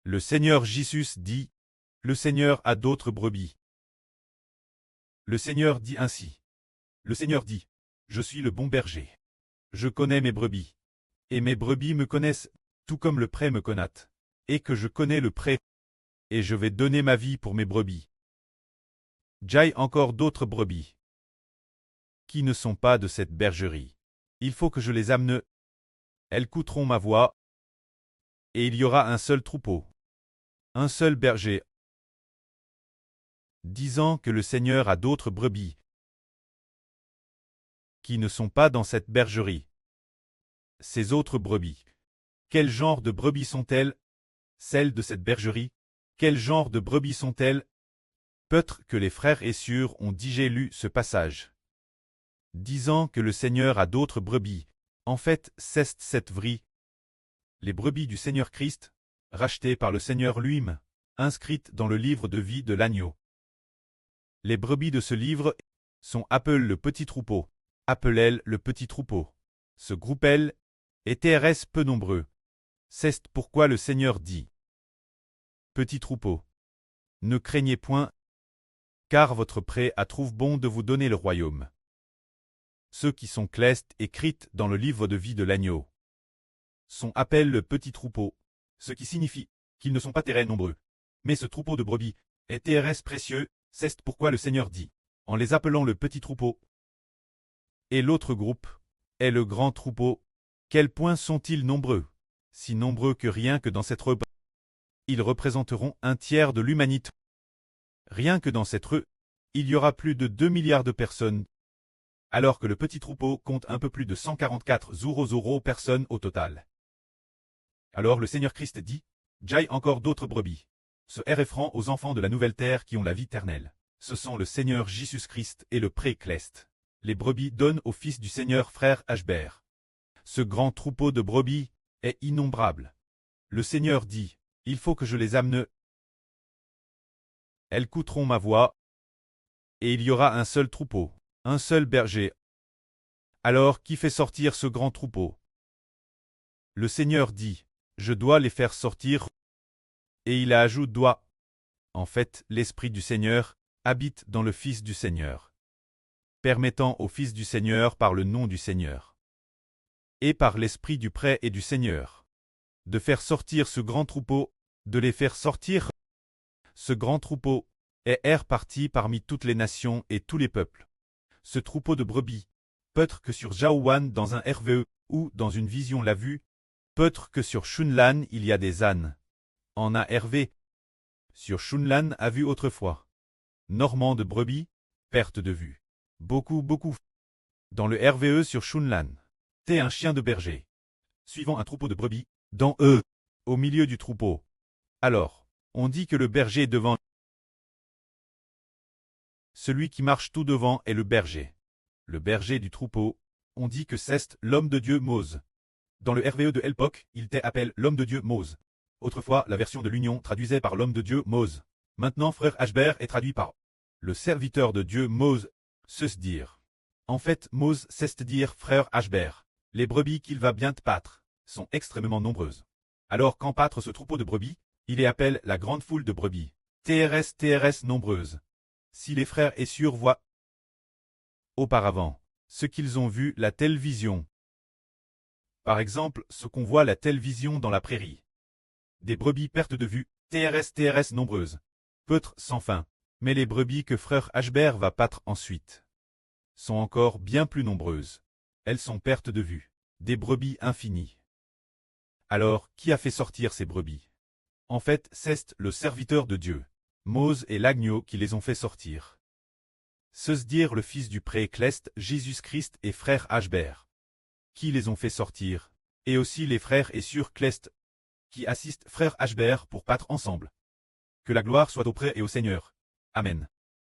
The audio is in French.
Le Seigneur Jésus dit, le Seigneur a d'autres brebis. Le Seigneur dit ainsi. Le Seigneur dit, je suis le bon berger. Je connais mes brebis. Et mes brebis me connaissent, tout comme le pré me connaît. Et que je connais le pré. Et je vais donner ma vie pour mes brebis. J'ai encore d'autres brebis. Qui ne sont pas de cette bergerie. Il faut que je les amène. Elles écouteront ma voix. Et il y aura un seul troupeau. Un seul berger. Disant que le Seigneur a d'autres brebis. Qui ne sont pas dans cette bergerie. Ces autres brebis. Quel genre de brebis sont-elles? Celles de cette bergerie. Quel genre de brebis sont-elles? Peut-être que les frères Essur ont déjà lu ce passage. Disant que le Seigneur a d'autres brebis. En fait, c'est cette vraie. Les brebis du Seigneur Christ, rachetées par le Seigneur lui-même, inscrites dans le livre de vie de l'agneau. Les brebis de ce livre sont appelées le petit troupeau, appelez le petit troupeau. Ce groupe-elle est TRS peu nombreux. C'est pourquoi le Seigneur dit. Petit troupeau. Ne craignez point, car votre pré a trouve bon de vous donner le royaume. Ceux qui sont clestes écrites dans le livre de vie de l'agneau sont appelés le petit troupeau, ce qui signifie qu'ils ne sont pas très nombreux. Mais ce troupeau de brebis est TRS précieux, c'est pourquoi le Seigneur dit, en les appelant le petit troupeau. Et l'autre groupe est le grand troupeau. Quels points sont-ils nombreux? Si nombreux que rien que dans cette rue, ils représenteront un tiers de l'humanité. Rien que dans cette rue, il y aura plus de 2 milliards de personnes, alors que le petit troupeau compte un peu plus de 144 personnes au total. Alors le Seigneur Christ dit, j'ai encore d'autres brebis. Ce RF aux enfants de la nouvelle terre qui ont la vie éternelle. Ce sont le Seigneur Jésus-Christ et le pré-cleste. Les brebis donnent au fils du Seigneur frère Ashbert. Ce grand troupeau de brebis est innombrable. Le Seigneur dit, il faut que je les amène. Elles écouteront ma voix. Et il y aura un seul troupeau, un seul berger. Alors qui fait sortir ce grand troupeau? Le Seigneur dit, je dois les faire sortir. Et il ajoute doit. En fait, l'Esprit du Seigneur habite dans le Fils du Seigneur, permettant au Fils du Seigneur par le nom du Seigneur, et par l'Esprit du pré et du Seigneur, de faire sortir ce grand troupeau, de les faire sortir. Ce grand troupeau est réparti parmi toutes les nations et tous les peuples. Ce troupeau de brebis, peut-être que sur Jaouan dans un RVE, ou dans une vision l'a vue, peut-être que sur Shunlan il y a des ânes. En a Hervé. Sur Shunlan a vu autrefois. Normand de brebis, perte de vue. Beaucoup. Dans le RVE sur Shunlan. T'es un chien de berger. Suivant un troupeau de brebis, dans eux, au milieu du troupeau. Alors, on dit que le berger est devant. Celui qui marche tout devant est le berger. Le berger du troupeau, on dit que c'est l'homme de Dieu Mose. Dans le RVE de Elpoc, il t'appelle l'homme de Dieu Mose. Autrefois, la version de l'Union traduisait par l'homme de Dieu Mose. Maintenant, frère Ashbert est traduit par le serviteur de Dieu Mose, se dire. En fait, Mose c'est dire frère Ashbert. Les brebis qu'il va bien te pâtre sont extrêmement nombreuses. Alors quand pâtre ce troupeau de brebis, il les appelle la grande foule de brebis. TRS nombreuses. Si les frères Essur voient auparavant ce qu'ils ont vu la télévision. Par exemple, ce qu'on voit la télévision dans la prairie. Des brebis pertes de vue, TRS nombreuses. Peut-être sans fin. Mais les brebis que frère Ashbert va pâtre ensuite sont encore bien plus nombreuses. Elles sont pertes de vue. Des brebis infinies. Alors, qui a fait sortir ces brebis? En fait, c'est le serviteur de Dieu, Mose et l'agneau qui les ont fait sortir. Se dire le fils du pré-cleste, Jésus-Christ et frère Ashbert. Qui les ont fait sortir, et aussi les frères Essur cleste, qui assistent frère Ashbert pour pâtre ensemble. Que la gloire soit au pré et au Seigneur. Amen.